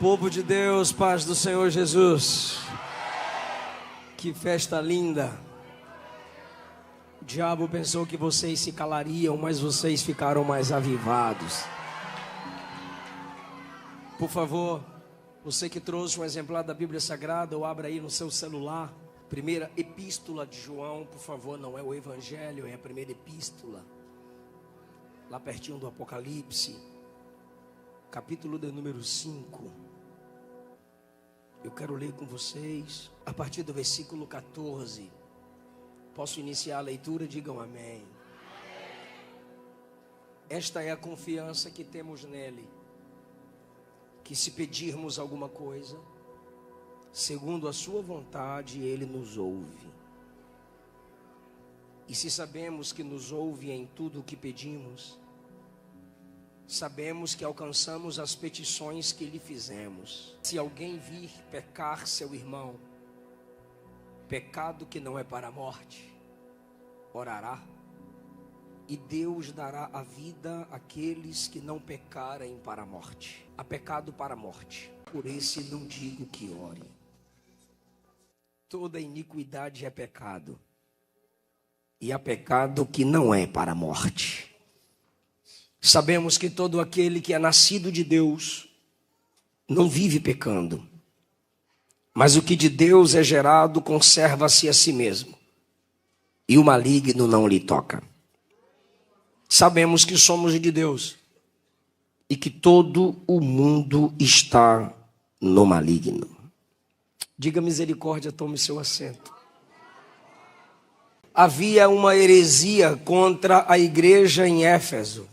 Povo de Deus, paz do Senhor Jesus. Que festa linda. O diabo pensou que vocês se calariam, mas vocês ficaram mais avivados. Por favor, você que trouxe um exemplar da Bíblia Sagrada, ou abra aí no seu celular. Primeira epístola de João, por favor, não é o Evangelho, é a primeira epístola. Lá pertinho do Apocalipse, capítulo de número 5. Eu quero ler com vocês a partir do versículo 14. Posso iniciar a leitura? Digam amém. Esta é a confiança que temos nele, que se pedirmos alguma coisa, segundo a sua vontade, ele nos ouve. E se sabemos que nos ouve em tudo o que pedimos, sabemos que alcançamos as petições que lhe fizemos. Se alguém vir pecar seu irmão, pecado que não é para a morte, orará, e Deus dará a vida àqueles que não pecarem para a morte. Há pecado para a morte, por esse não digo que ore. Toda iniquidade é pecado, e há pecado que não é para a morte. Sabemos que todo aquele que é nascido de Deus não vive pecando, mas o que de Deus é gerado conserva-se a si mesmo, e o maligno não lhe toca. Sabemos que somos de Deus e que todo o mundo está no maligno. Diga misericórdia, tome seu assento. Havia uma heresia contra a igreja em Éfeso.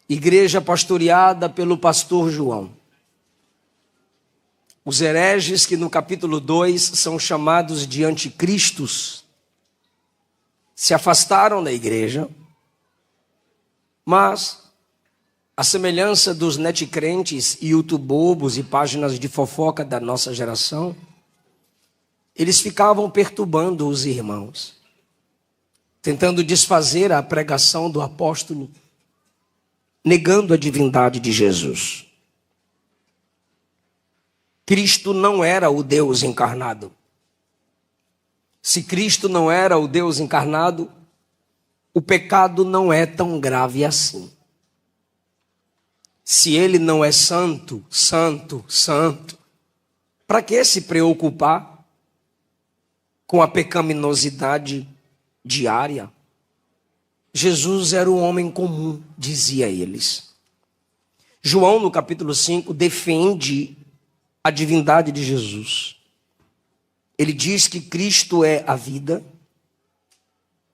Igreja pastoreada pelo pastor João. Os hereges, que no capítulo 2 são chamados de anticristos, se afastaram da igreja, mas, à semelhança dos netcrentes e youtubobos e páginas de fofoca da nossa geração, eles ficavam perturbando os irmãos, tentando desfazer a pregação do apóstolo, negando a divindade de Jesus. Cristo não era o Deus encarnado. Se Cristo não era o Deus encarnado, o pecado não é tão grave assim. Se ele não é santo, santo, santo, para que se preocupar com a pecaminosidade diária? Jesus era um homem comum, dizia eles. João, no capítulo 5, defende a divindade de Jesus. Ele diz que Cristo é a vida,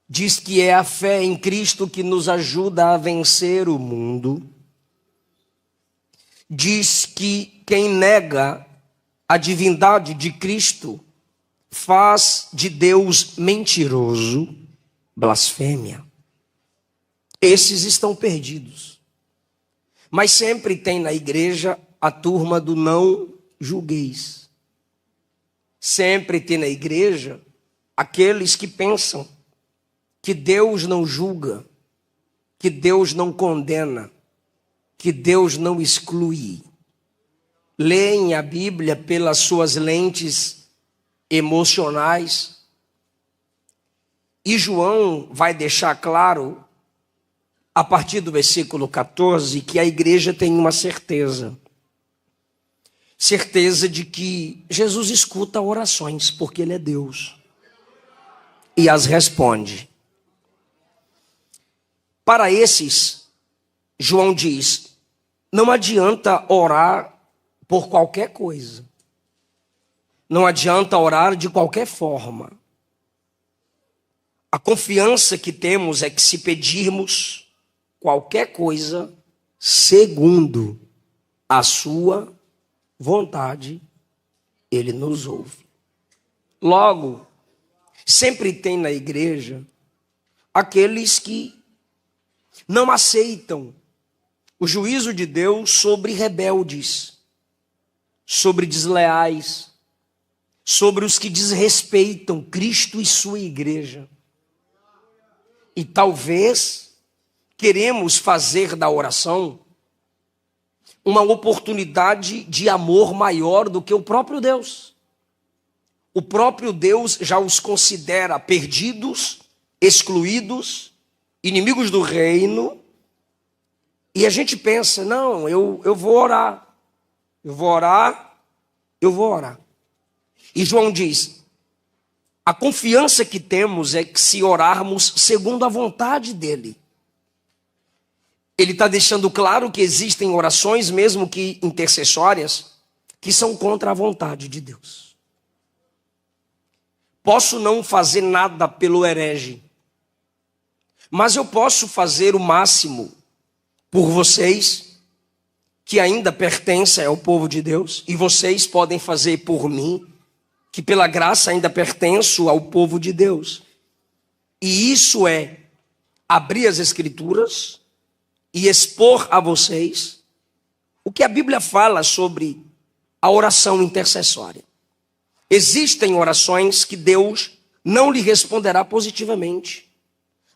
diz que é a fé em Cristo que nos ajuda a vencer o mundo, diz que quem nega a divindade de Cristo faz de Deus mentiroso, blasfêmia. Esses estão perdidos. Mas sempre tem na igreja a turma do não julgueis. Sempre tem na igreja aqueles que pensam que Deus não julga, que Deus não condena, que Deus não exclui. Leem a Bíblia pelas suas lentes emocionais. E João vai deixar claro, a partir do versículo 14, que a igreja tem uma certeza. Certeza de que Jesus escuta orações, porque ele é Deus. E as responde. Para esses, João diz, não adianta orar por qualquer coisa. Não adianta orar de qualquer forma. A confiança que temos é que se pedirmos qualquer coisa, segundo a sua vontade, ele nos ouve. Logo, sempre tem na igreja aqueles que não aceitam o juízo de Deus sobre rebeldes, sobre desleais, sobre os que desrespeitam Cristo e sua igreja. E talvez queremos fazer da oração uma oportunidade de amor maior do que o próprio Deus. O próprio Deus já os considera perdidos, excluídos, inimigos do reino. E a gente pensa, não, eu vou orar. Eu vou orar. E João diz, a confiança que temos é que se orarmos segundo a vontade dele. Ele está deixando claro que existem orações, mesmo que intercessórias, que são contra a vontade de Deus. Posso não fazer nada pelo herege, mas eu posso fazer o máximo por vocês, que ainda pertencem ao povo de Deus, e vocês podem fazer por mim, que pela graça ainda pertenço ao povo de Deus. E isso é abrir as Escrituras e expor a vocês o que a Bíblia fala sobre a oração intercessória. Existem orações que Deus não lhe responderá positivamente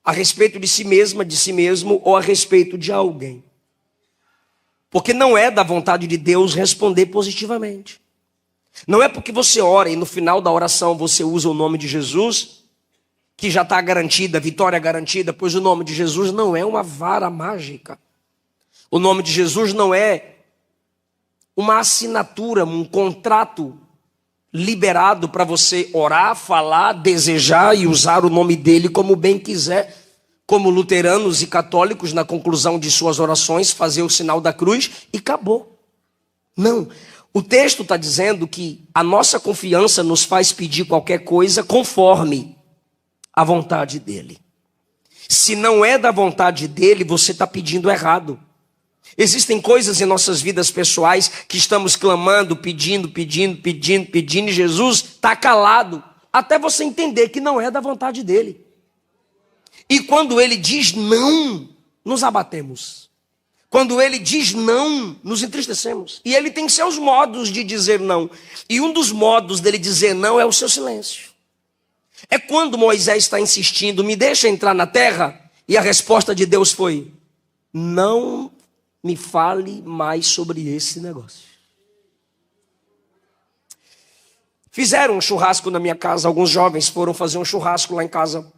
a respeito de si mesma, de si mesmo ou a respeito de alguém. Porque não é da vontade de Deus responder positivamente. Não é porque você ora e no final da oração você usa o nome de Jesus, que já está garantida, vitória garantida, pois o nome de Jesus não é uma vara mágica. O nome de Jesus não é uma assinatura, um contrato liberado para você orar, falar, desejar e usar o nome dele como bem quiser, como luteranos e católicos na conclusão de suas orações, fazer o sinal da cruz e acabou. Não. O texto está dizendo que a nossa confiança nos faz pedir qualquer coisa conforme a vontade dele. Se não é da vontade dele, você está pedindo errado. Existem coisas em nossas vidas pessoais que estamos clamando, pedindo, e Jesus está calado, até você entender que não é da vontade dele. E quando ele diz não, nos abatemos. Quando ele diz não, nos entristecemos. E ele tem seus modos de dizer não. E um dos modos dele dizer não é o seu silêncio. É quando Moisés está insistindo, me deixa entrar na terra, e a resposta de Deus foi, não me fale mais sobre esse negócio. Fizeram um churrasco na minha casa, alguns jovens foram fazer um churrasco lá em casa,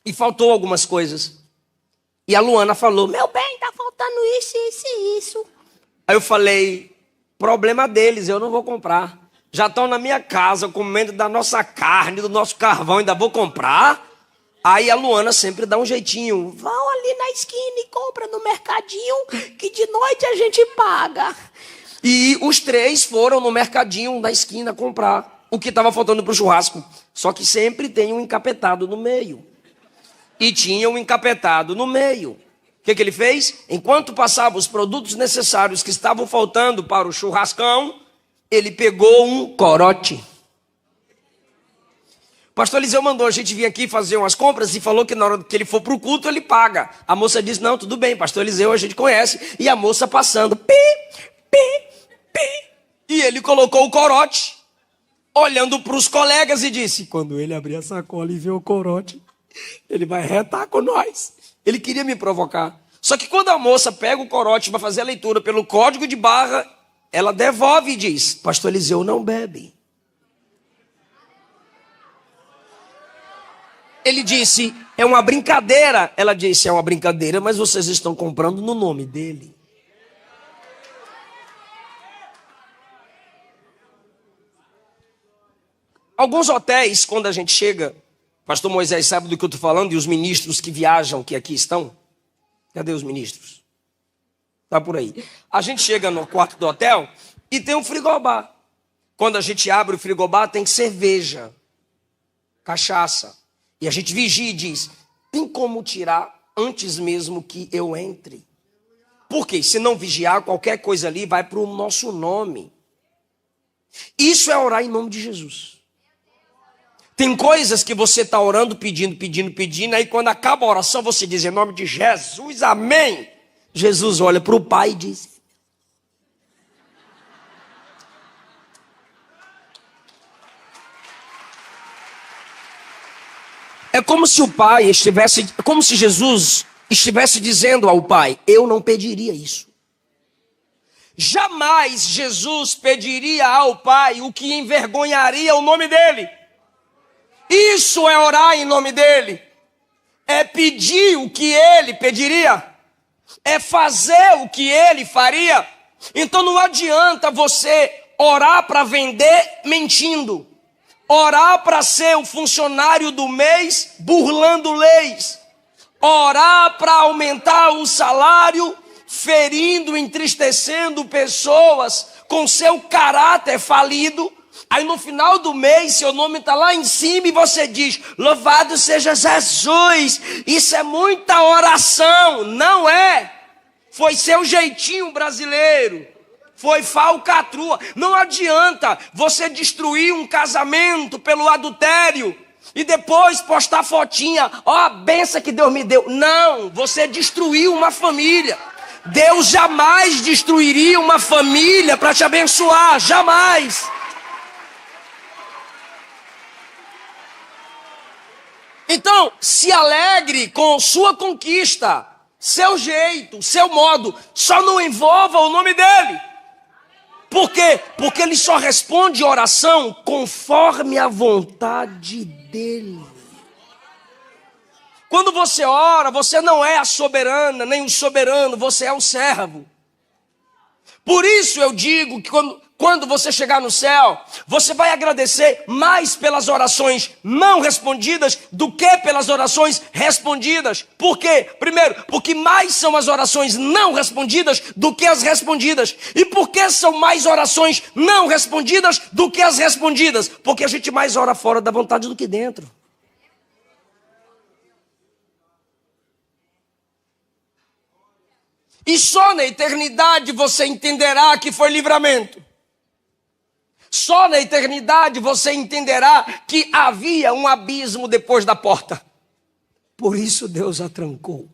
e faltou algumas coisas. E a Luana falou, meu bem, tá faltando isso, isso e isso. Aí eu falei, problema deles, eu não vou comprar. Já estão na minha casa comendo da nossa carne, do nosso carvão, ainda vou comprar? Aí a Luana sempre dá um jeitinho. Vão ali na esquina e compra no mercadinho, que de noite a gente paga. E os três foram no mercadinho da esquina comprar o que estava faltando para o churrasco. Só que sempre tem um encapetado no meio. E tinha um encapetado no meio. O que ele fez? Enquanto passava os produtos necessários que estavam faltando para o churrascão, ele pegou um corote. O pastor Eliseu mandou a gente vir aqui fazer umas compras e falou que na hora que ele for para o culto, ele paga. A moça disse, não, tudo bem, pastor Eliseu a gente conhece. E a moça passando, pi. E ele colocou o corote, olhando para os colegas e disse, quando ele abrir a sacola e ver o corote, ele vai retar com nós. Ele queria me provocar. Só que quando a moça pega o corote para fazer a leitura pelo código de barra, ela devolve e diz, pastor Eliseu não bebe. Ele disse, é uma brincadeira. Ela disse, é uma brincadeira, mas vocês estão comprando no nome dele. Alguns hotéis, quando a gente chega, pastor Moisés sabe do que eu estou falando, e os ministros que viajam, que aqui estão. Cadê os ministros? Está por aí. A gente chega no quarto do hotel e tem um frigobar. Quando a gente abre o frigobar, tem cerveja, cachaça. E a gente vigia e diz, tem como tirar antes mesmo que eu entre? Porque se não vigiar, qualquer coisa ali vai para o nosso nome. Isso é orar em nome de Jesus. Tem coisas que você está orando, pedindo, aí quando acaba a oração você diz em nome de Jesus, amém. Jesus olha para o Pai e diz, é como se o Pai estivesse, como se Jesus estivesse dizendo ao Pai, eu não pediria isso. Jamais Jesus pediria ao Pai o que envergonharia o nome dele. Isso é orar em nome dele. É pedir o que ele pediria. É fazer o que ele faria. Então não adianta você orar para vender mentindo. Orar para ser o funcionário do mês burlando leis. Orar para aumentar o salário ferindo, entristecendo pessoas com seu caráter falido. Aí no final do mês seu nome está lá em cima e você diz: louvado seja Jesus. Isso é muita oração. Não é. Foi seu jeitinho brasileiro. Foi falcatrua. Não adianta você destruir um casamento pelo adultério e depois postar fotinha: ó, a benção que Deus me deu. Não, você destruiu uma família. Deus jamais destruiria uma família para te abençoar, jamais. Então, se alegre com sua conquista, seu jeito, seu modo, só não envolva o nome dele. Por quê? Porque ele só responde oração conforme a vontade dele. Quando você ora, você não é a soberana, nem o soberano, você é o servo. Por isso eu digo que quando você chegar no céu, você vai agradecer mais pelas orações não respondidas do que pelas orações respondidas. Por quê? Primeiro, porque mais são as orações não respondidas do que as respondidas. E por que são mais orações não respondidas do que as respondidas? Porque a gente mais ora fora da vontade do que dentro. E só na eternidade você entenderá que foi livramento. Só na eternidade você entenderá que havia um abismo depois da porta. Por isso Deus a trancou.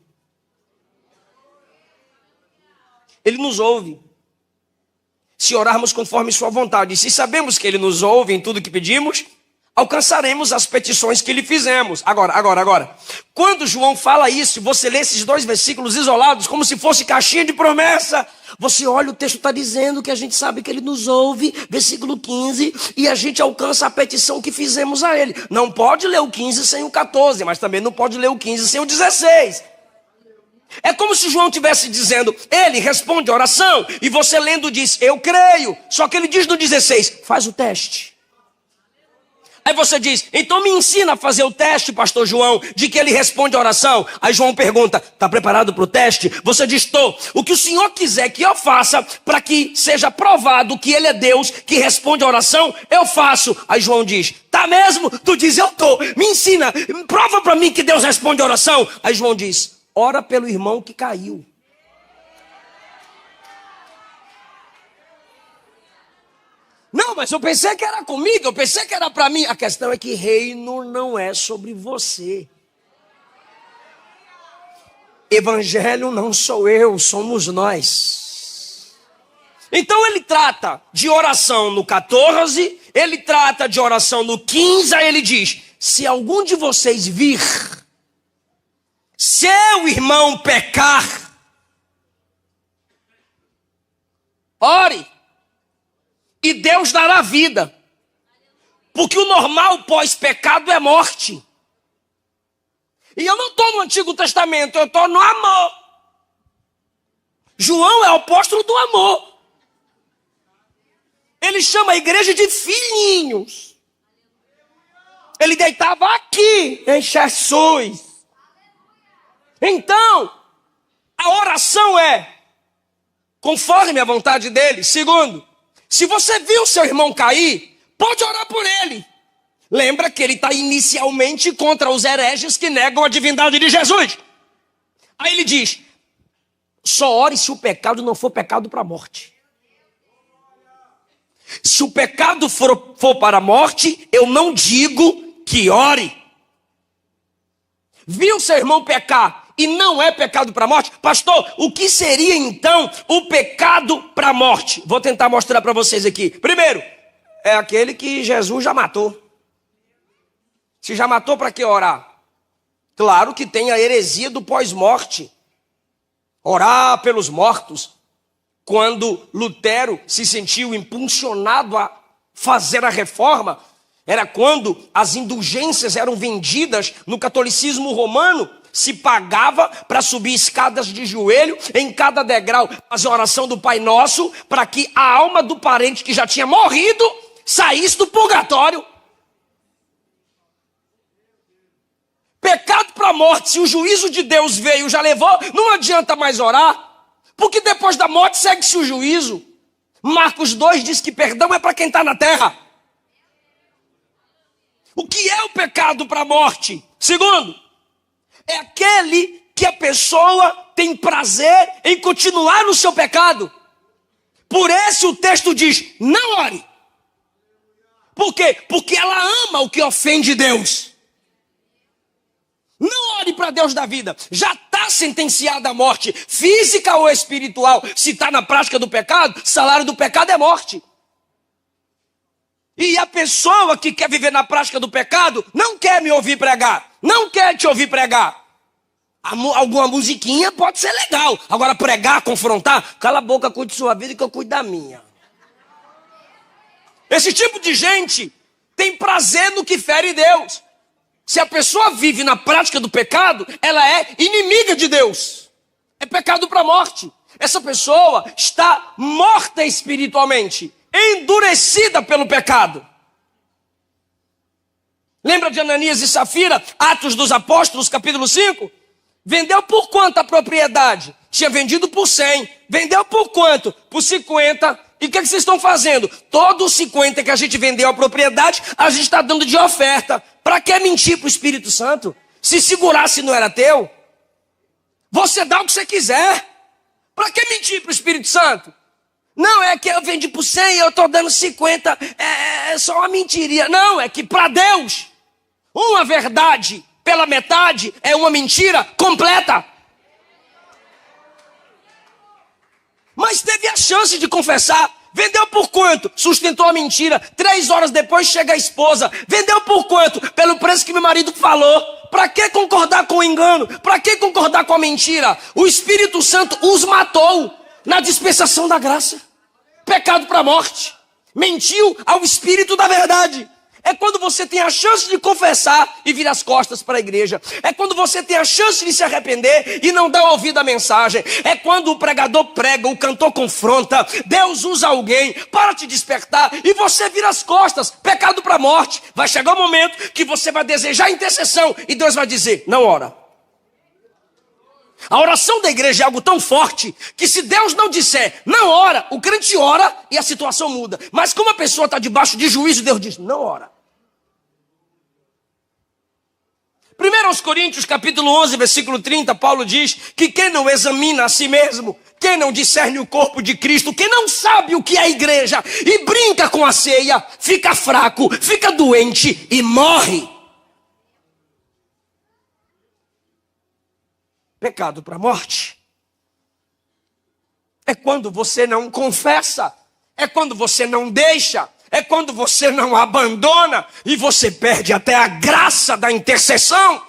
Ele nos ouve. Se orarmos conforme sua vontade. E se sabemos que ele nos ouve em tudo que pedimos, alcançaremos as petições que lhe fizemos. Agora. Quando João fala isso, você lê esses dois versículos isolados, como se fosse caixinha de promessa. Você olha, o texto está dizendo que a gente sabe que ele nos ouve, versículo 15, e a gente alcança a petição que fizemos a ele. Não pode ler o 15 sem o 14, mas também não pode ler o 15 sem o 16. É como se João estivesse dizendo, ele responde a oração, e você lendo diz, eu creio. Só que ele diz no 16, faz o teste. Aí você diz, então me ensina a fazer o teste, pastor João, de que ele responde a oração. Aí João pergunta, está preparado para o teste? Você diz, estou. O que o senhor quiser que eu faça para que seja provado que ele é Deus, que responde a oração, eu faço. Aí João diz, tá mesmo? Tu diz, eu estou. Me ensina, prova para mim que Deus responde a oração. Aí João diz, ora pelo irmão que caiu. Não, mas eu pensei que era comigo, eu pensei que era para mim. A questão é que reino não é sobre você. Evangelho não sou eu, somos nós. Então ele trata de oração no 14, ele trata de oração no 15, aí ele diz, se algum de vocês vir seu irmão pecar, ore. E Deus dará vida. Porque o normal pós-pecado é morte. E eu não estou no Antigo Testamento, eu estou no amor. João é o apóstolo do amor. Ele chama a igreja de filhinhos. Ele deitava aqui em Jesus. Então, a oração é conforme a vontade dele. Segundo, se você viu seu irmão cair, pode orar por ele. Lembra que ele está inicialmente contra os hereges que negam a divindade de Jesus. Aí ele diz, só ore se o pecado não for pecado para a morte. Se o pecado for para a morte, eu não digo que ore. Viu seu irmão pecar e não é pecado para a morte? Pastor, o que seria então o pecado para a morte? Vou tentar mostrar para vocês aqui. Primeiro, é aquele que Jesus já matou. Se já matou, para que orar? Claro que tem a heresia do pós-morte. Orar pelos mortos. Quando Lutero se sentiu impulsionado a fazer a reforma, era quando as indulgências eram vendidas no catolicismo romano. Se pagava para subir escadas de joelho em cada degrau, fazer a oração do Pai Nosso, para que a alma do parente que já tinha morrido saísse do purgatório. Pecado para a morte, se o juízo de Deus veio, já levou, não adianta mais orar, porque depois da morte segue-se o juízo. Marcos 2 diz que perdão é para quem está na terra. O que é o pecado para a morte? Segundo, é aquele que a pessoa tem prazer em continuar no seu pecado. Por esse o texto diz, não ore. Por quê? Porque ela ama o que ofende Deus. Não ore para Deus da vida. Já está sentenciada a morte, física ou espiritual. Se está na prática do pecado, salário do pecado é morte. E a pessoa que quer viver na prática do pecado não quer me ouvir pregar, não quer te ouvir pregar. Alguma musiquinha pode ser legal. Agora pregar, confrontar, cala a boca, cuide de sua vida que eu cuido da minha. Esse tipo de gente tem prazer no que fere Deus. Se a pessoa vive na prática do pecado, ela é inimiga de Deus. É pecado para a morte. Essa pessoa está morta espiritualmente, endurecida pelo pecado. Lembra de Ananias e Safira, Atos dos Apóstolos, capítulo 5? Vendeu por quanto a propriedade? Tinha vendido por 100. Vendeu por quanto? Por 50. E o que vocês estão fazendo? Todos os 50 que a gente vendeu a propriedade, a gente está dando de oferta. Para que mentir para o Espírito Santo? Se segurasse não era teu? Você dá o que você quiser. Para que mentir para o Espírito Santo? Não, é que eu vendi por 100 e eu estou dando 50. É só uma mentiria. Não, é que para Deus, uma verdade pela metade é uma mentira completa. Mas teve a chance de confessar. Vendeu por quanto? Sustentou a mentira. 3 horas depois chega a esposa. Vendeu por quanto? Pelo preço que meu marido falou. Para que concordar com o engano? Para que concordar com a mentira? O Espírito Santo os matou na dispensação da graça. Pecado para a morte. Mentiu ao Espírito da verdade. É quando você tem a chance de confessar e vir as costas para a igreja. É quando você tem a chance de se arrepender e não dar ouvido à mensagem. É quando o pregador prega, o cantor confronta, Deus usa alguém para te despertar e você vira as costas. Pecado para a morte. Vai chegar o momento que você vai desejar intercessão e Deus vai dizer, não ora. A oração da igreja é algo tão forte que se Deus não disser, não ora, o crente ora e a situação muda. Mas como a pessoa está debaixo de juízo, Deus diz, não ora. 1 Coríntios capítulo 11, versículo 30, Paulo diz que quem não examina a si mesmo, quem não discerne o corpo de Cristo, quem não sabe o que é a igreja e brinca com a ceia, fica fraco, fica doente e morre. Pecado para a morte. É quando você não confessa, é quando você não deixa, é quando você não abandona e você perde até a graça da intercessão.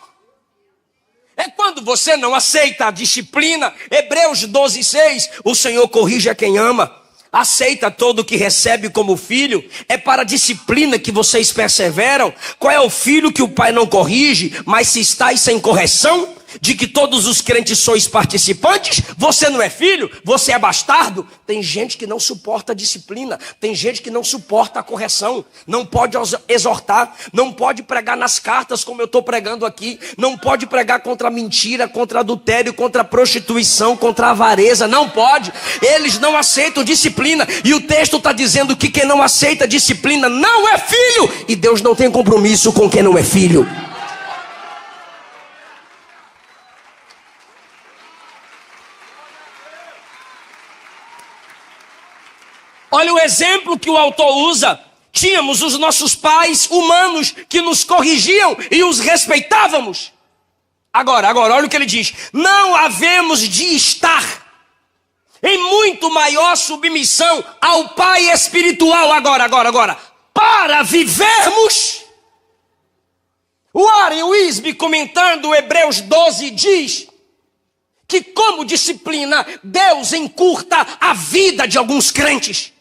É quando você não aceita a disciplina. Hebreus 12, 6, o Senhor corrige a quem ama. Aceita todo o que recebe como filho. É para a disciplina que vocês perseveram. Qual é o filho que o pai não corrige? Mas se estáis sem correção, de que todos os crentes sois participantes, você não é filho, você é bastardo. Tem gente que não suporta a disciplina, tem gente que não suporta a correção, não pode exortar, não pode pregar nas cartas como eu estou pregando aqui, não pode pregar contra a mentira, contra adultério, contra a prostituição, contra a avareza, não pode. Eles não aceitam disciplina e o texto está dizendo que quem não aceita disciplina não é filho, e Deus não tem compromisso com quem não é filho. Olha o exemplo que o autor usa. Tínhamos os nossos pais humanos que nos corrigiam e os respeitávamos. Agora, olha o que ele diz. Não havemos de estar em muito maior submissão ao Pai espiritual. Agora. Para vivermos. O Warren Wisby, comentando Hebreus 12, diz que, como disciplina, Deus encurta a vida de alguns crentes.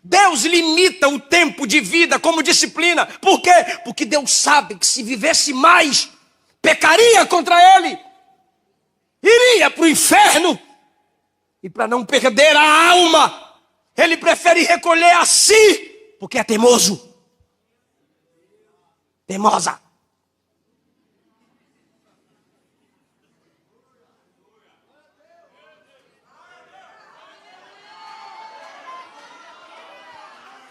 Deus limita o tempo de vida como disciplina. Por quê? Porque Deus sabe que se vivesse mais, pecaria contra Ele, iria para o inferno. E para não perder a alma, Ele prefere recolher a si, porque é teimoso. Teimosa.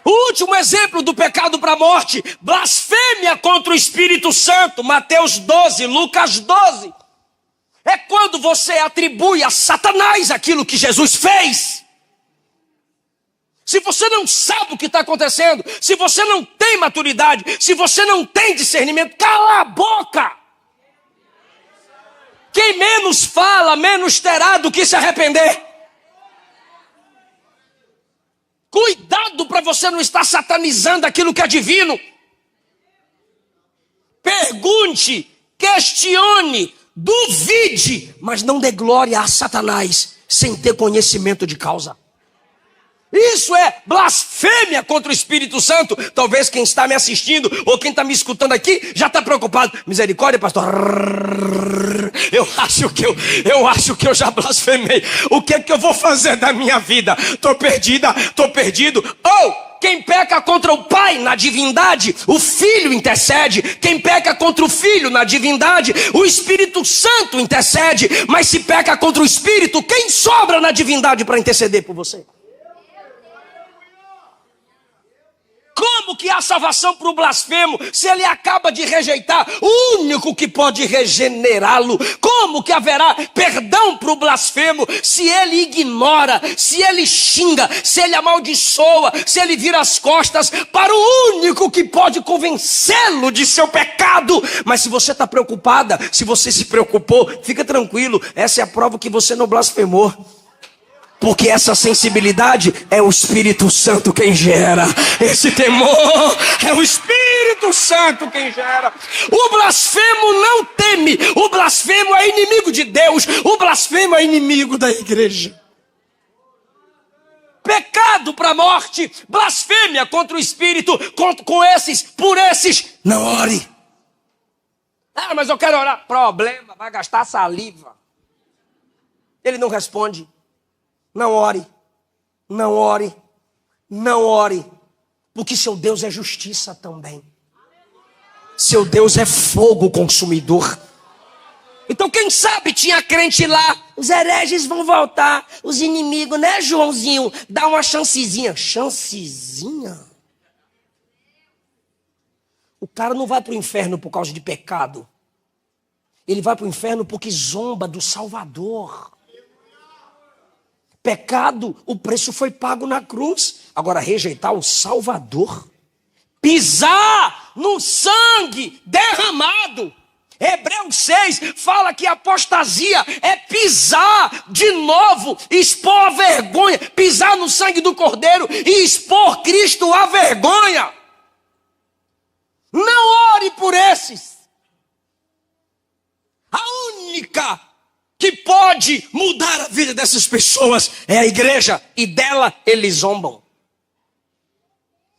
O último exemplo do pecado para a morte, blasfêmia contra o Espírito Santo, Mateus 12, Lucas 12. É quando você atribui a Satanás aquilo que Jesus fez. Se você não sabe o que está acontecendo, se você não tem maturidade, se você não tem discernimento, cala a boca. Quem menos fala, menos terá do que se arrepender. Cuidado para você não estar satanizando aquilo que é divino. Pergunte, questione, duvide, mas não dê glória a Satanás sem ter conhecimento de causa. Isso é blasfêmia contra o Espírito Santo. Talvez quem está me assistindo ou quem está me escutando aqui já está preocupado. Misericórdia, pastor. Eu acho que eu já blasfemei. O que é que eu vou fazer da minha vida? Estou perdida, estou perdido. Quem peca contra o Pai na divindade, o Filho intercede. Quem peca contra o Filho na divindade, o Espírito Santo intercede. Mas se peca contra o Espírito, quem sobra na divindade para interceder por você? Como que há salvação para o blasfemo se ele acaba de rejeitar o único que pode regenerá-lo? Como que haverá perdão para o blasfemo se ele ignora, se ele xinga, se ele amaldiçoa, se ele vira as costas para o único que pode convencê-lo de seu pecado? Mas se você está preocupada, se você se preocupou, fica tranquilo, essa é a prova que você não blasfemou. Porque essa sensibilidade é o Espírito Santo quem gera. Esse temor é o Espírito Santo quem gera. O blasfemo não teme. O blasfemo é inimigo de Deus. O blasfemo é inimigo da igreja. Pecado para a morte. Blasfêmia contra o Espírito. Por esses, não ore. Mas eu quero orar. Problema, vai gastar saliva. Ele não responde. Não ore, não ore, não ore, porque seu Deus é justiça também. Seu Deus é fogo consumidor. Então quem sabe tinha crente lá, os hereges vão voltar, os inimigos, né, Joãozinho? Dá uma chancezinha. Chancezinha? O cara não vai para o inferno por causa de pecado. Ele vai para o inferno porque zomba do Salvador. Pecado, o preço foi pago na cruz. Agora, rejeitar o Salvador, pisar no sangue derramado. Hebreus 6 fala que apostasia é pisar de novo, expor a vergonha, pisar no sangue do Cordeiro e expor Cristo à vergonha. Não ore por esses. A única que pode mudar a vida dessas pessoas é a igreja, e dela eles zombam.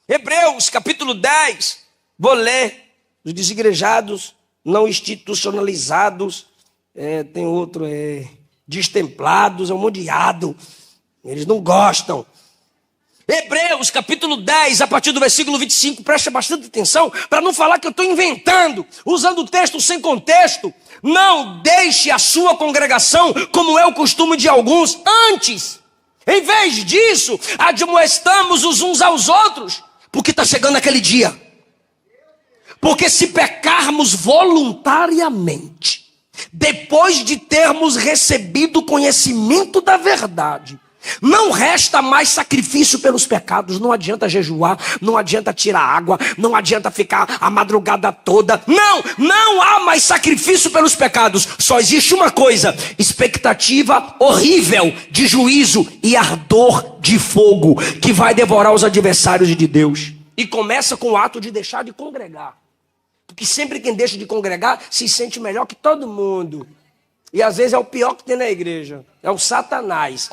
Hebreus capítulo 10, vou ler. Os desigrejados, não institucionalizados, tem outro, destemplados, é um modiado, eles não gostam. Hebreus capítulo 10, a partir do versículo 25, presta bastante atenção, para não falar que eu estou inventando, usando o texto sem contexto. Não deixe a sua congregação como é o costume de alguns. Antes, em vez disso, admoestamos os uns aos outros, porque está chegando aquele dia. Porque se pecarmos voluntariamente, depois de termos recebido o conhecimento da verdade, não resta mais sacrifício pelos pecados. Não adianta jejuar, não adianta tirar água, não adianta ficar a madrugada toda. Não há mais sacrifício pelos pecados. Só existe uma coisa: expectativa horrível de juízo e ardor de fogo que vai devorar os adversários de Deus. E começa com o ato de deixar de congregar. Porque sempre quem deixa de congregar se sente melhor que todo mundo. E às vezes é o pior que tem na igreja. É o Satanás.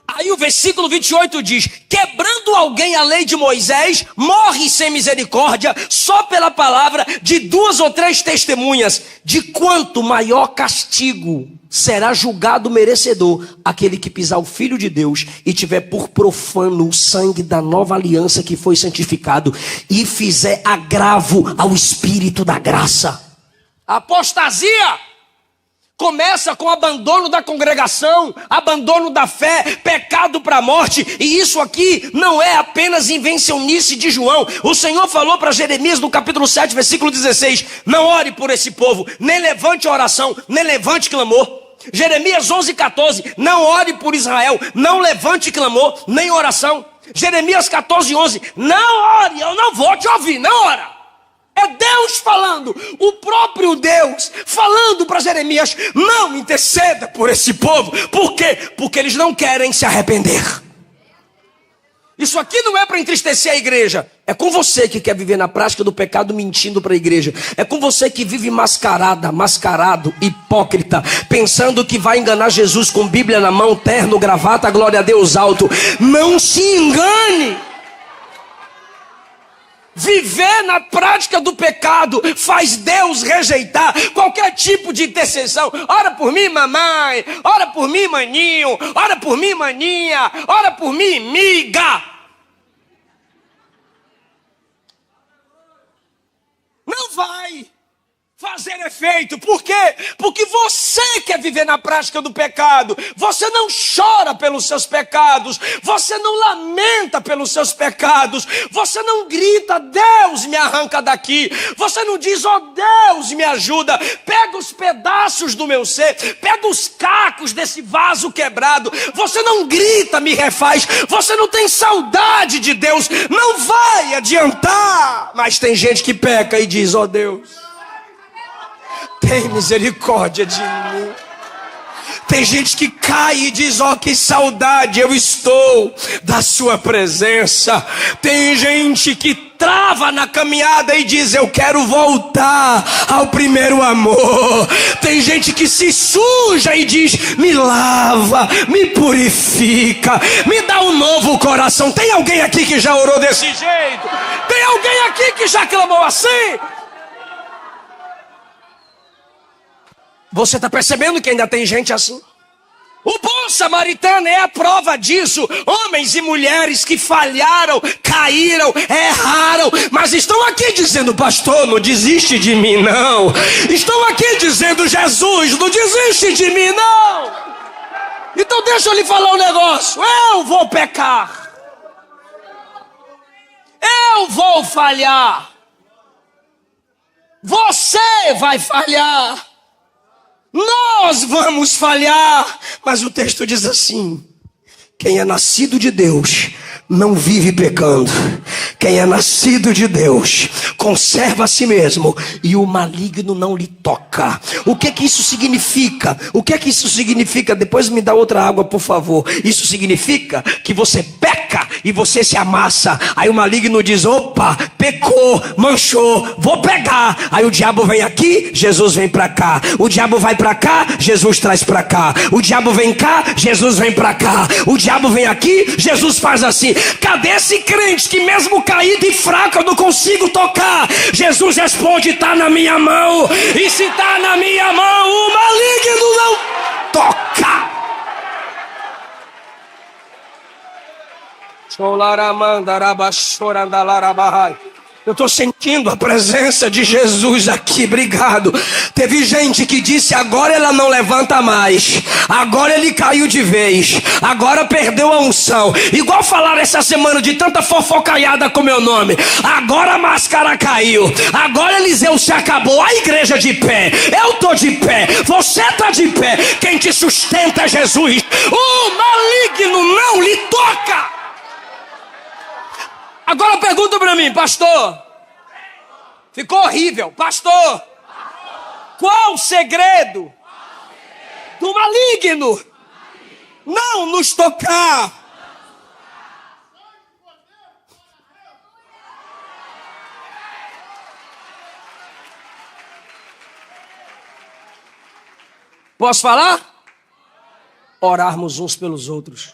Aí o versículo 28 diz: quebrando alguém a lei de Moisés, morre sem misericórdia, só pela palavra de 2 ou 3 testemunhas. De quanto maior castigo será julgado merecedor aquele que pisar o Filho de Deus e tiver por profano o sangue da nova aliança que foi santificado e fizer agravo ao Espírito da graça. A apostasia começa com abandono da congregação, abandono da fé, pecado para a morte. E isso aqui não é apenas invencionice de João. O Senhor falou para Jeremias no capítulo 7, versículo 16: não ore por esse povo, nem levante oração, nem levante clamor. Jeremias 11, 14: não ore por Israel, não levante clamor, nem oração. Jeremias 14, 11: não ore, eu não vou te ouvir, não ora. É Deus falando, o próprio Deus falando para Jeremias: não interceda por esse povo. Por quê? Porque eles não querem se arrepender. Isso aqui não é para entristecer a igreja. É com você que quer viver na prática do pecado mentindo para a igreja. É com você que vive mascarado, hipócrita, pensando que vai enganar Jesus com Bíblia na mão, terno, gravata, glória a Deus alto. Não se engane. Viver na prática do pecado faz Deus rejeitar qualquer tipo de intercessão. Ora por mim, mamãe. Ora por mim, maninho. Ora por mim, maninha. Ora por mim, miga. Não vai fazer efeito. Por quê? Porque você quer viver na prática do pecado. Você não chora pelos seus pecados. Você não lamenta pelos seus pecados. Você não grita: Deus me arranca daqui. Você não diz: ó Deus me ajuda. Pega os pedaços do meu ser. Pega os cacos desse vaso quebrado. Você não grita: me refaz. Você não tem saudade de Deus. Não vai adiantar. Mas tem gente que peca e diz: ó Deus, tem misericórdia de mim. Tem gente que cai e diz: ó, que saudade eu estou da sua presença. Tem gente que trava na caminhada e diz: eu quero voltar ao primeiro amor. Tem gente que se suja e diz: me lava, me purifica, me dá um novo coração. Tem alguém aqui que já orou desse jeito? Tem alguém aqui que já clamou assim? Você está percebendo que ainda tem gente assim? O bom samaritano é a prova disso. Homens e mulheres que falharam, caíram, erraram, mas estão aqui dizendo: pastor, não desiste de mim não. Estão aqui dizendo: Jesus, não desiste de mim não. Então deixa eu lhe falar um negócio. Eu vou pecar. Eu vou falhar. Você vai falhar. Nós vamos falhar. Mas o texto diz assim: quem é nascido de Deus não vive pecando. Quem é nascido de Deus conserva a si mesmo e o maligno não lhe toca. O que que isso significa? O que que isso significa? Depois me dá outra água, por favor. Isso significa que você peca e você se amassa. Aí o maligno diz: opa, pecou, manchou, vou pegar. Aí o diabo vem aqui, Jesus vem para cá. O diabo vai para cá, Jesus traz para cá. O diabo vem cá, Jesus vem para cá. O diabo vem aqui, Jesus faz assim. Cadê esse crente que mesmo caído e fraco eu não consigo tocar? Jesus responde: está na minha mão. E se está na minha mão, o maligno não toca. Eu estou sentindo a presença de Jesus aqui, obrigado. Teve gente que disse: agora ela não levanta mais, agora ele caiu de vez, agora perdeu a unção. Igual falaram essa semana de tanta fofocaiada com meu nome: agora a máscara caiu, agora Eliseu se acabou. A igreja de pé, eu estou de pé, você está de pé. Quem te sustenta é Jesus. O maligno não lhe toca. Agora pergunta para mim: pastor, ficou horrível, pastor, qual o segredo do maligno não nos tocar? Posso falar? Orarmos uns pelos outros.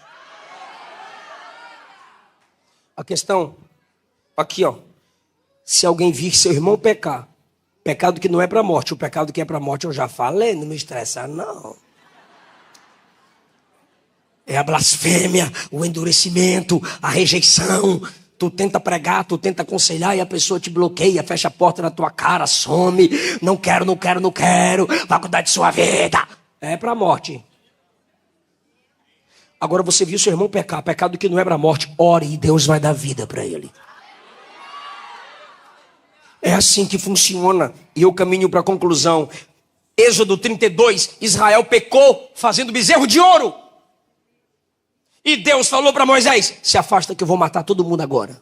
A questão, aqui ó, se alguém vir seu irmão pecar, pecado que não é para morte, o pecado que é para morte eu já falei, não me estressa não. É a blasfêmia, o endurecimento, a rejeição. Tu tenta pregar, tu tenta aconselhar e a pessoa te bloqueia, fecha a porta na tua cara, some. Não quero, não quero, não quero. Vai cuidar de sua vida. É para a morte. Agora você viu seu irmão pecar, pecado que não é para a morte. Ore e Deus vai dar vida para ele. É assim que funciona. E eu caminho para a conclusão. Êxodo 32, Israel pecou fazendo bezerro de ouro. E Deus falou para Moisés, se afasta que eu vou matar todo mundo agora.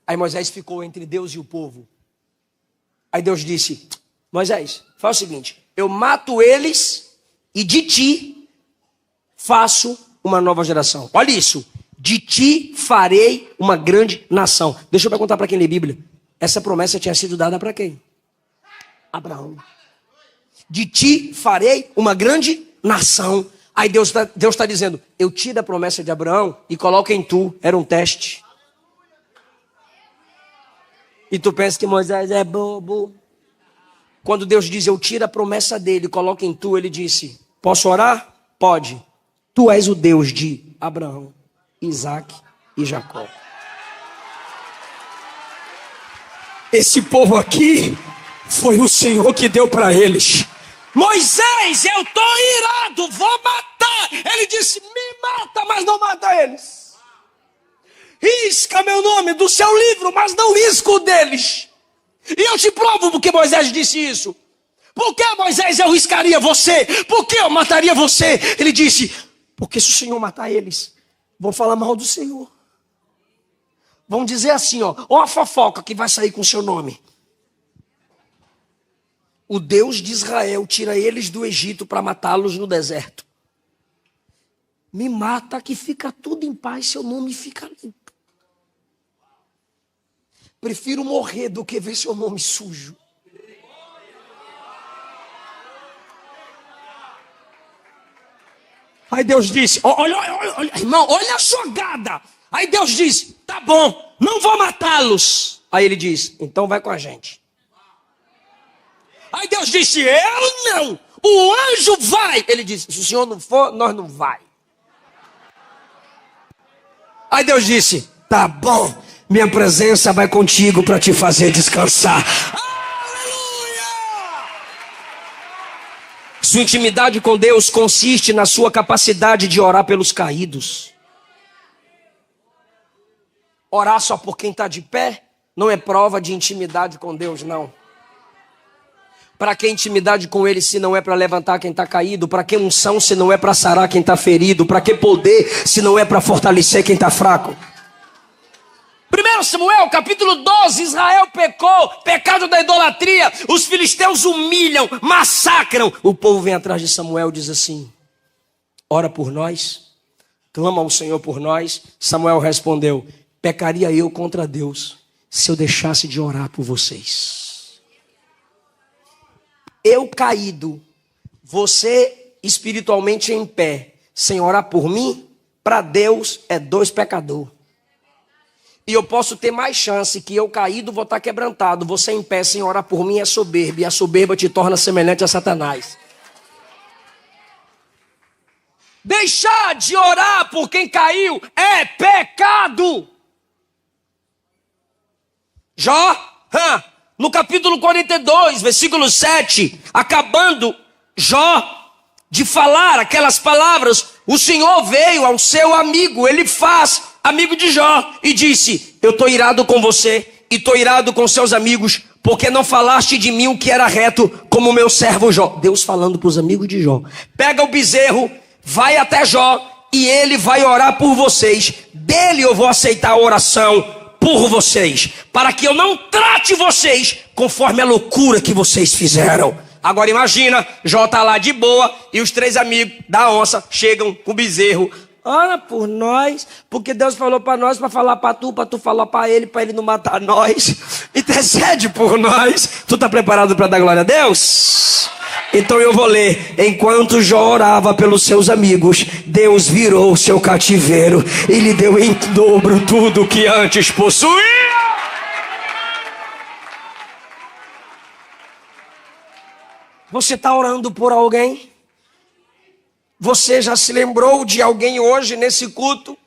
Aí Moisés ficou entre Deus e o povo. Aí Deus disse, Moisés, faz o seguinte, eu mato eles e de ti faço uma nova geração. Olha isso, de ti farei uma grande nação. Deixa eu perguntar para quem lê Bíblia, essa promessa tinha sido dada para quem? Abraão. De ti farei uma grande nação. Aí Deus está dizendo, eu tiro a promessa de Abraão e coloco em tu, era um teste. E tu pensa que Moisés é bobo. Quando Deus diz, eu tiro a promessa dele e coloco em tu, ele disse, posso orar? Pode. Tu és o Deus de Abraão, Isaac e Jacó. Esse povo aqui foi o Senhor que deu para eles. Moisés, eu tô irado, vou matar. Ele disse, me mata, mas não mata eles. Risca meu nome do seu livro, mas não risca o deles. E eu te provo porque Moisés disse isso. Por que, Moisés, eu riscaria você? Por que eu mataria você? Ele disse, porque se o Senhor matar eles, vão falar mal do Senhor. Vão dizer assim, ó a fofoca que vai sair com o seu nome. O Deus de Israel tira eles do Egito para matá-los no deserto. Me mata que fica tudo em paz, seu nome fica limpo. Prefiro morrer do que ver seu nome sujo. Aí Deus disse, olha, irmão, olha a jogada. Aí Deus disse, tá bom, não vou matá-los. Aí ele diz, então vai com a gente. Aí Deus disse, eu não, o anjo vai. Ele disse, se o senhor não for, nós não vai. Aí Deus disse, tá bom, minha presença vai contigo para te fazer descansar. Aleluia! Sua intimidade com Deus consiste na sua capacidade de orar pelos caídos. Orar só por quem está de pé não é prova de intimidade com Deus, não. Para que intimidade com Ele se não é para levantar quem está caído? Para que unção se não é para sarar quem está ferido? Para que poder se não é para fortalecer quem está fraco? 1 Samuel capítulo 12, Israel pecou, pecado da idolatria. Os filisteus humilham, massacram. O povo vem atrás de Samuel e diz assim, ora por nós, clama ao Senhor por nós. Samuel respondeu, pecaria eu contra Deus se eu deixasse de orar por vocês. Eu caído, você espiritualmente em pé, sem orar por mim, para Deus é dois pecadores. E eu posso ter mais chance que eu caído vou estar quebrantado. Você em pé sem orar por mim é soberba, e a soberba te torna semelhante a Satanás. Deixar de orar por quem caiu é pecado. Jó, no capítulo 42, versículo 7, acabando Jó de falar aquelas palavras, o Senhor veio ao seu amigo, ele faz amigo de Jó, e disse, eu estou irado com você, e estou irado com seus amigos, porque não falaste de mim o que era reto, como meu servo Jó. Deus falando para os amigos de Jó, pega o bezerro, vai até Jó, e ele vai orar por vocês, dele eu vou aceitar a oração, por vocês, para que eu não trate vocês conforme a loucura que vocês fizeram. Agora imagina, Jó está lá de boa e os três amigos da onça chegam com o bezerro. Ora por nós, porque Deus falou para nós, para falar para tu falar para ele não matar nós. Intercede por nós. Tu está preparado para dar glória a Deus? Então eu vou ler. Enquanto Jó orava pelos seus amigos, Deus virou o seu cativeiro e lhe deu em dobro tudo que antes possuía. Você está orando por alguém? Você já se lembrou de alguém hoje nesse culto?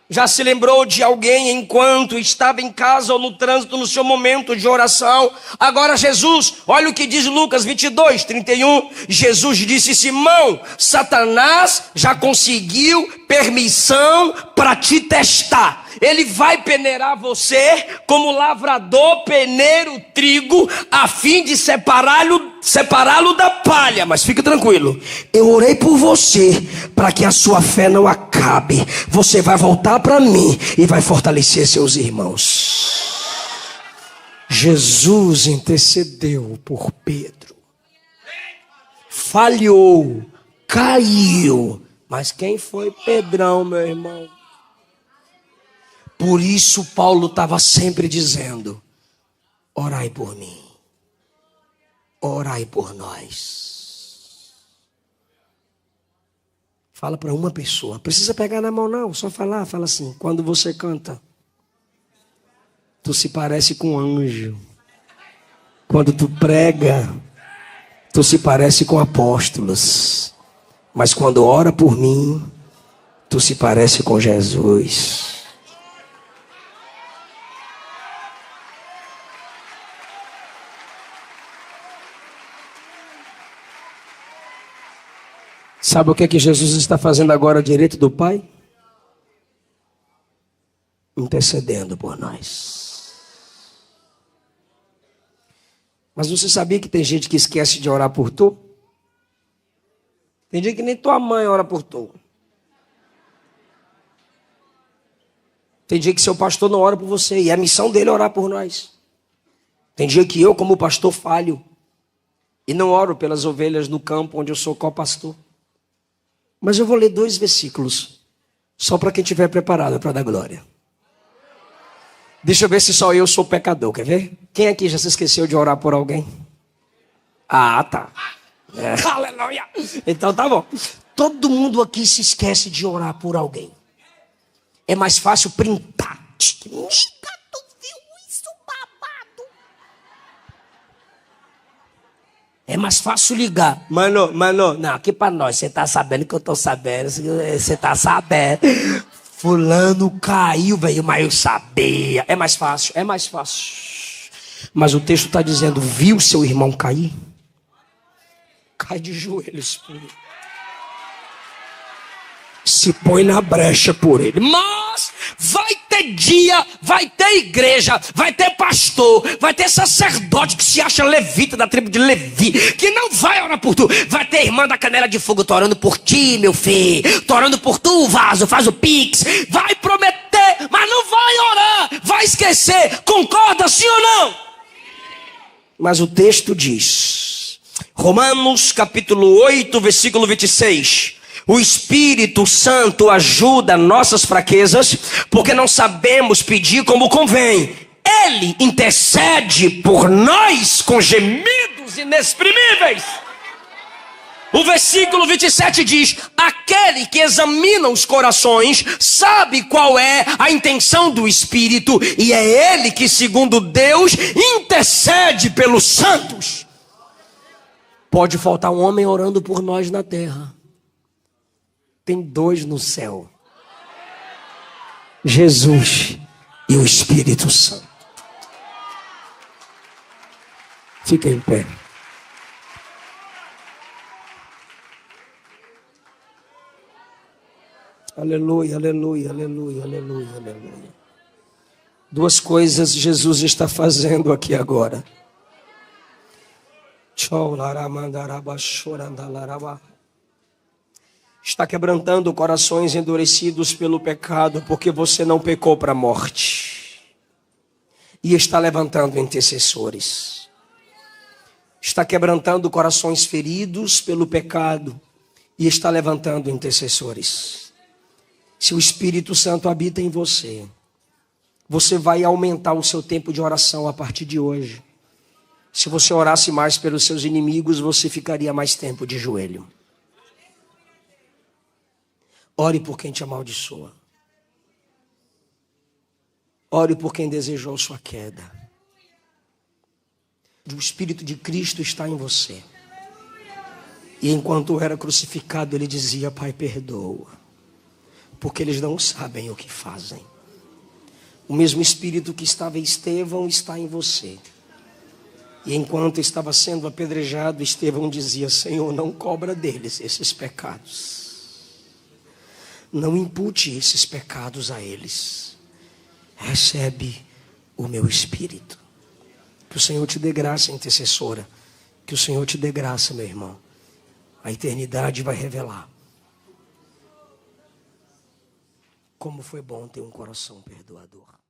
Já se lembrou de alguém enquanto estava em casa ou no trânsito, no seu momento de oração? Agora Jesus, olha o que diz Lucas 22, 31. Jesus disse: Simão, Satanás já conseguiu permissão para te testar. Ele vai peneirar você como lavrador peneira o trigo, a fim de separá-lo da palha. Mas fique tranquilo, eu orei por você para que a sua fé não acabe. Você vai voltar para mim e vai fortalecer seus irmãos. Jesus intercedeu por Pedro, falhou, caiu, mas quem foi Pedrão, meu irmão? Por isso Paulo estava sempre dizendo: orai por mim, orai por nós. Fala para uma pessoa, precisa pegar na mão não, só falar, fala assim: quando você canta, tu se parece com um anjo. Quando tu prega, tu se parece com apóstolos. Mas quando ora por mim, tu se parece com Jesus. Sabe o que é que Jesus está fazendo agora direito do Pai? Intercedendo por nós. Mas você sabia que tem gente que esquece de orar por tu? Tem dia que nem tua mãe ora por tu. Tem dia que seu pastor não ora por você, e a missão dele é orar por nós. Tem dia que eu, como pastor, falho e não oro pelas ovelhas no campo onde eu sou co-pastor. Mas eu vou ler 2 versículos, só para quem estiver preparado para dar glória. Deixa eu ver se só eu sou pecador, quer ver? Quem aqui já se esqueceu de orar por alguém? Ah, tá. Aleluia. Então tá bom. Todo mundo aqui se esquece de orar por alguém. É mais fácil printar. Tu viu isso, babado? É mais fácil ligar. Mano, não, aqui pra nós, você tá sabendo que eu tô sabendo, você tá sabendo. Fulano caiu, velho, mas eu sabia. É mais fácil. Mas o texto tá dizendo: viu seu irmão cair? Cai de joelhos por ele. Se põe na brecha por ele. Mas vai ter dia, vai ter igreja, vai ter pastor, vai ter sacerdote que se acha levita da tribo de Levi, que não vai orar por tu. Vai ter irmã da canela de fogo, tô orando por ti, meu filho, tô orando por tu, vaso, faz o pix. Vai prometer, mas não vai orar, vai esquecer. Concorda, sim ou não? Mas o texto diz, Romanos capítulo 8, versículo 26. O Espírito Santo ajuda nossas fraquezas, porque não sabemos pedir como convém. Ele intercede por nós com gemidos inexprimíveis. O versículo 27 diz: aquele que examina os corações sabe qual é a intenção do Espírito, e é ele que, segundo Deus, intercede pelos santos. Pode faltar um homem orando por nós na terra. Tem 2 no céu: Jesus e o Espírito Santo. Fica em pé. Aleluia, aleluia, aleluia, aleluia, aleluia. 2 coisas Jesus está fazendo aqui agora. Está quebrantando corações endurecidos pelo pecado, porque você não pecou para a morte. E está levantando intercessores. Está quebrantando corações feridos pelo pecado, e está levantando intercessores. Se o Espírito Santo habita em você, você vai aumentar o seu tempo de oração a partir de hoje. Se você orasse mais pelos seus inimigos, você ficaria mais tempo de joelho. Ore por quem te amaldiçoa. Ore por quem desejou sua queda. O Espírito de Cristo está em você. E enquanto era crucificado, ele dizia: Pai, perdoa, porque eles não sabem o que fazem. O mesmo Espírito que estava em Estevão está em você. E enquanto estava sendo apedrejado, Estevão dizia: Senhor, não cobra deles esses pecados. Não impute esses pecados a eles. Recebe o meu Espírito. Que o Senhor te dê graça, intercessora. Que o Senhor te dê graça, meu irmão. A eternidade vai revelar como foi bom ter um coração perdoador.